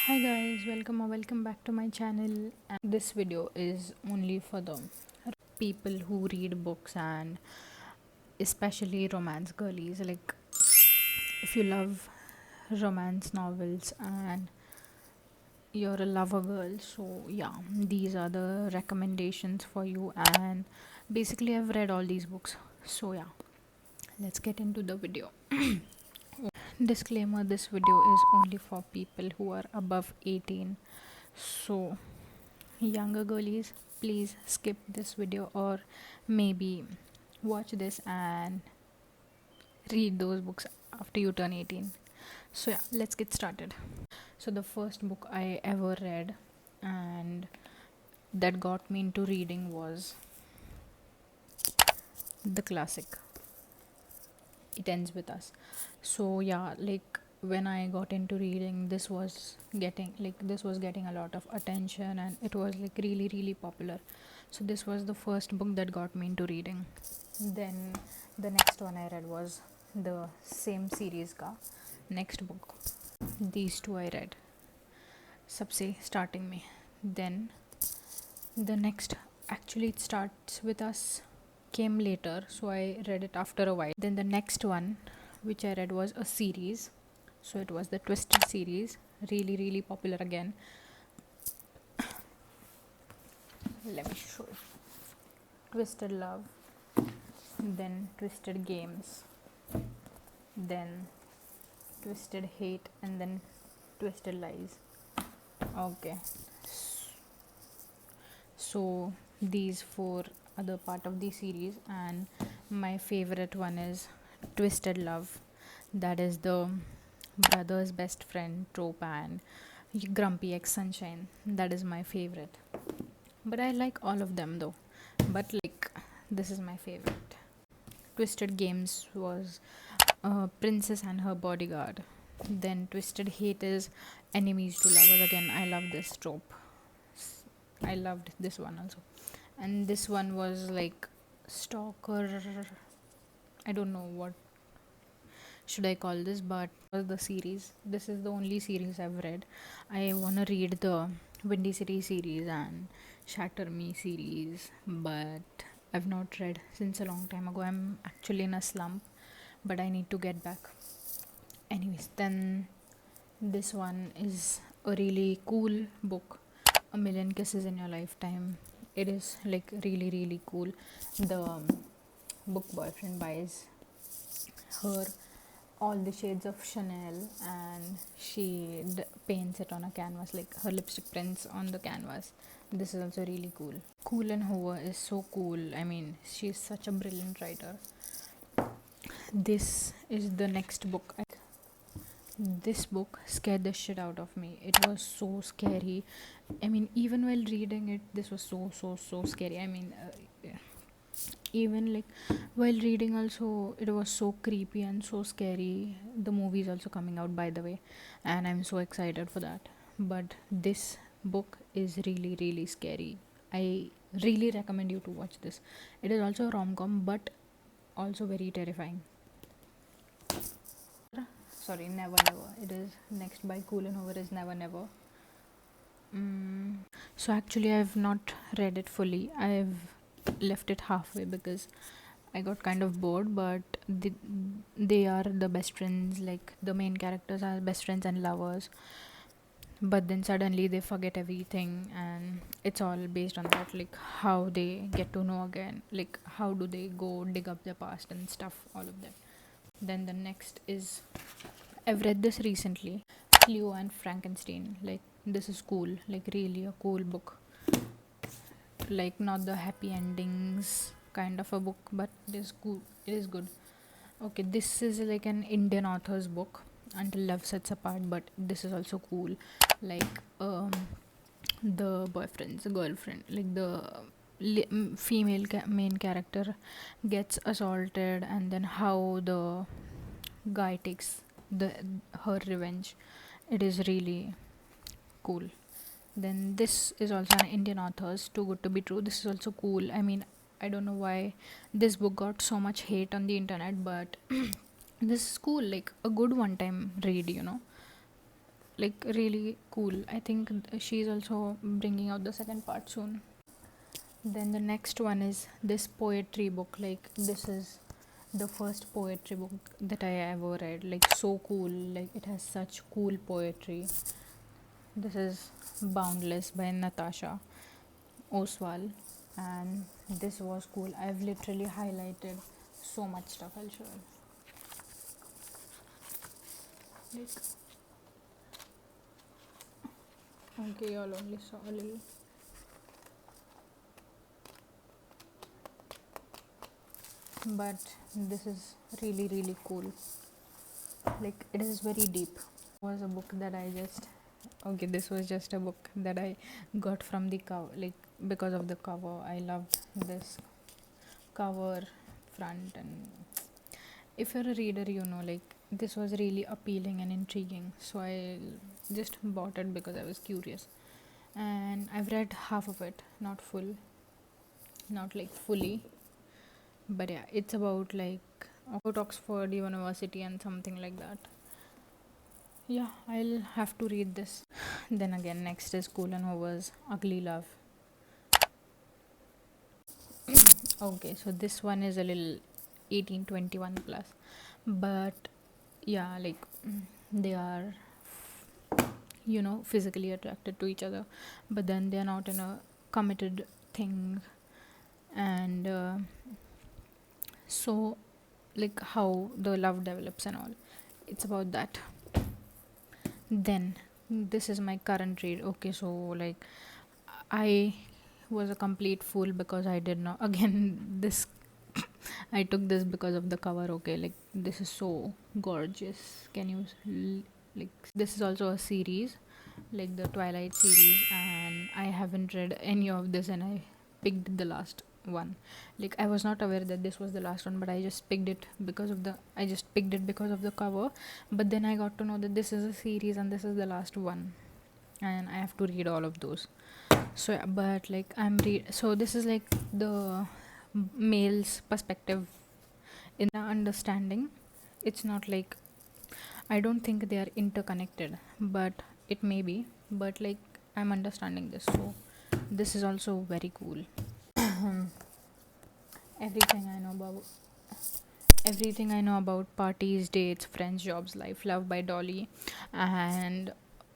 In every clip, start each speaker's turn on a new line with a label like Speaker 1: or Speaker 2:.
Speaker 1: Hi guys, welcome or welcome back to my channel. And this video is only for the people who read books and especially romance girlies. Like if you love romance novels and you're a lover girl, so yeah, these are the recommendations for you. And basically, I've read all these books, so yeah, let's get into the video. Disclaimer: this video is only for people who are above 18, so younger girlies, please skip this video or maybe watch this and read those books after you turn 18. So yeah, let's get started. So the first book I ever read and that got me into reading was the classic It Ends With Us. So yeah, like when I got into reading, this was getting a lot of attention and it was like really popular. So this was the first book that got me into reading. Then the next one I read was the same series ka next book. These two I read. Sabse starting me. Then the next, actually it starts with us, came later, so I read it after a while. Then the next one which I read was a series, so it was the Twisted series, really popular again. Let me show you. Twisted Love, then Twisted Games, then Twisted Hate, and then Twisted Lies. Okay, so these four are the part of the series, and my favorite one is Twisted Love. That is the brother's best friend trope and grumpy ex sunshine. That is my favorite, but I like all of them though, but like this is my favorite. Twisted Games was Princess and Her Bodyguard. Then Twisted Hate is enemies to lovers. Again, I love this trope. I loved this one also. And this one was like stalker. I don't know what should I call this, but was the series. This is the only series I've read. I wanna read the Windy City series and Shatter Me series, but I've not read since a long time ago. I'm actually in a slump, but I need to get back. Anyways, then this one is a really cool book, A Million Kisses in Your Lifetime. It is like really cool. The book boyfriend buys her all the shades of Chanel and she paints it on a canvas, like her lipstick prints on the canvas. This is also really cool. Colleen Hoover is so cool. I mean, she's such a brilliant writer. This is the next book. This book scared the shit out of me. It was so scary. I mean, even while reading it, this was so scary. I mean, even like while reading also, it was so creepy and so scary. The movie is also coming out, by the way, and I'm so excited for that. But this book is really scary. I really recommend you to watch this. It is also a rom-com, but also very terrifying. Sorry, Never Never. It is next by Colleen Hoover is Never Never. So actually, I've not read it fully. I've left it halfway because I got kind of bored. But they are the best friends. Like the main characters are best friends and lovers. But then suddenly they forget everything, and it's all based on that. Like how they get to know again. Like how do they go dig up their past and stuff. All of that. Then the next is, I've read this recently, Cleo and Frankenstein. Like this is cool, like really a cool book. Like not the happy endings kind of a book, but it is cool. It is good. Okay, this is like an Indian author's book, Until Love Sets Apart, but this is also cool. Like the boyfriend's girlfriend, like the female main character gets assaulted, and then how the guy takes the her revenge. It is really cool. Then this is also an Indian author's, Too Good to Be True. This is also cool. I mean, I don't know why this book got so much hate on the internet, but this is cool, like a good one time read. like really cool. I think she's also bringing out the second part soon. Then the next one is this poetry book. Like, this is the first poetry book that I ever read. Like, so cool. Like, it has such cool poetry. This is Boundless by Natasha Oswald, and this was cool. I've literally highlighted so much stuff. I'll show you. Like, okay, y'all only saw a little. But this is really, really cool. Like, it is very deep. It was a book that I just, okay, this was just a book that I got from the cover, like, because of the cover. I loved this cover front, and if you're a reader, you know, like, this was really appealing and intriguing, so I just bought it because I was curious. And I've read half of it, not full, not like fully, but yeah, it's about like about Oxford University and something like that. Yeah, I'll have to read this. Then again, next is Kulan Ugly Love. Okay, so this one is a little 1821 plus, but yeah, like, they are, physically attracted to each other, but then they are not in a committed thing. And so, like, how the love develops and all, it's about that. Then this is my current read. Okay, so, like, I was a complete fool because I did not again this I took this because of the cover. Okay, like, this is so gorgeous. Can you like, this is also a series, like the Twilight series, and I haven't read any of this, and I picked the last one. Like, I was not aware that this was the last one, but I just picked it because of the cover. But then I got to know that this is a series and this is the last one, and I have to read all of those. So yeah, but like, so this is like the male's perspective in the understanding. It's not like, I don't think they are interconnected, but it may be. But like, I'm understanding this, so this is also very cool. everything I know about Everything I know about parties, dates, friends, jobs, life, love by Dolly. And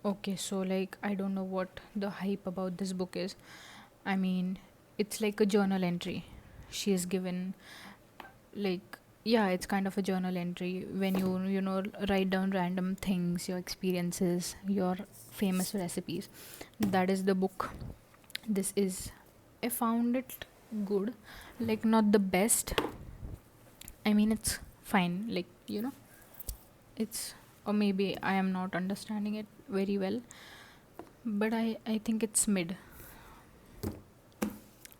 Speaker 1: okay, so like, I don't know what the hype about this book is. I mean, it's like a journal entry. She is given, like, yeah, it's kind of a journal entry when write down random things, your experiences, your famous recipes. That is the book. This is, I found it good, like, not the best. I mean, it's fine, like, it's, or maybe I am not understanding it very well, but I think it's mid.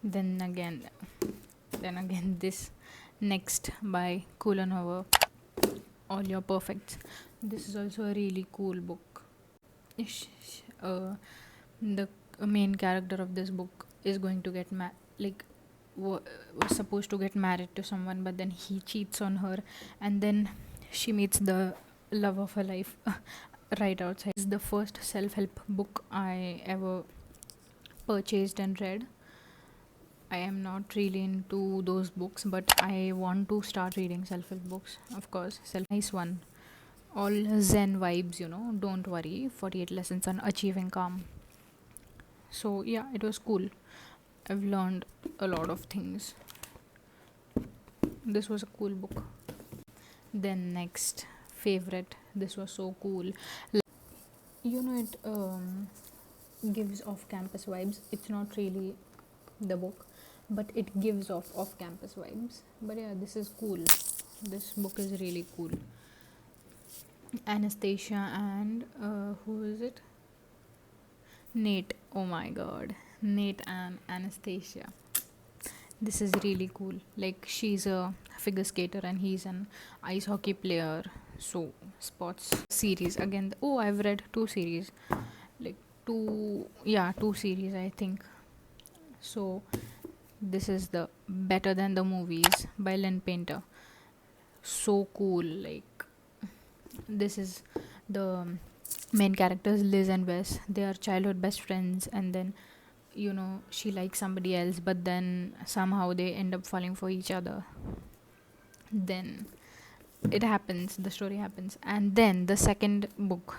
Speaker 1: Then again, this next by Kulanova, All Your Perfects. This is also a really cool book. The main character of this book is going to get like, was supposed to get married to someone, but then he cheats on her, and then she meets the love of her life right outside. It's the first self-help book I ever purchased and read. I am not really into those books, but I want to start reading self-help books. Of course, nice one. All Zen vibes, Don't worry. 48 lessons on achieving calm. So yeah, it was cool. I've learned a lot of things. This was a cool book. Then next, favorite. This was so cool. It gives off-campus vibes. It's not really the book, but it gives off-campus vibes. But yeah, this is cool. This book is really cool. Anastasia and who is it? Nate. Oh my god, Nate and Anastasia. This is really cool. Like, she's a figure skater and he's an ice hockey player. So, sports series again. Oh, I've read two series. Like, two series, I think. So, this is the Better Than the Movies by Lynn Painter. So cool. Like, this is the main characters Liz and Wes. They are childhood best friends, and then she likes somebody else, but then somehow they end up falling for each other. Then it happens, the story happens, and then the second book,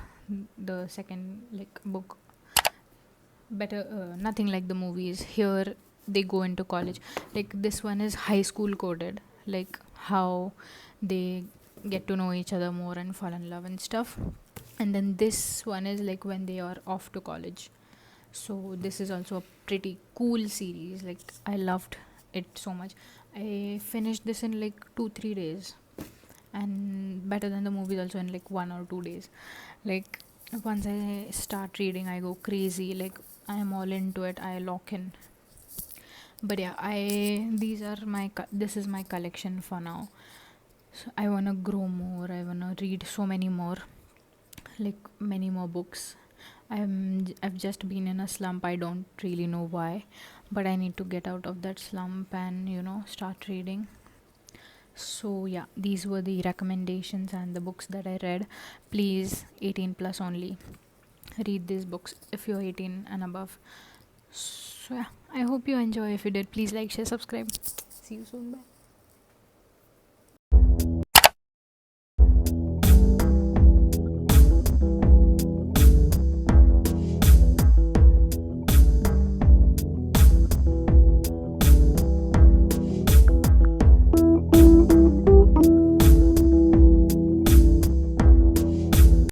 Speaker 1: the second like book, better nothing like the movies. Here they go into college. Like this one is high school coded, like how they get to know each other more and fall in love and stuff. And then this one is like when they are off to college. So this is also a pretty cool series. Like I loved it so much. I finished this in like 2-3 days, and better than the movies also in like 1 or 2 days. Like once I start reading, I go crazy. Like I am all into it. I lock in. But yeah, I these are this is my collection for now. So I wanna grow more. I wanna read so many more, like many more books. I've just been in a slump. I don't really know why, but I need to get out of that slump and start reading. So yeah, these were the recommendations and the books that I read. Please, 18 plus only. Read these books if you're 18 and above. So yeah, I hope you enjoy. If you did, please like, share, subscribe. See you soon. Bye.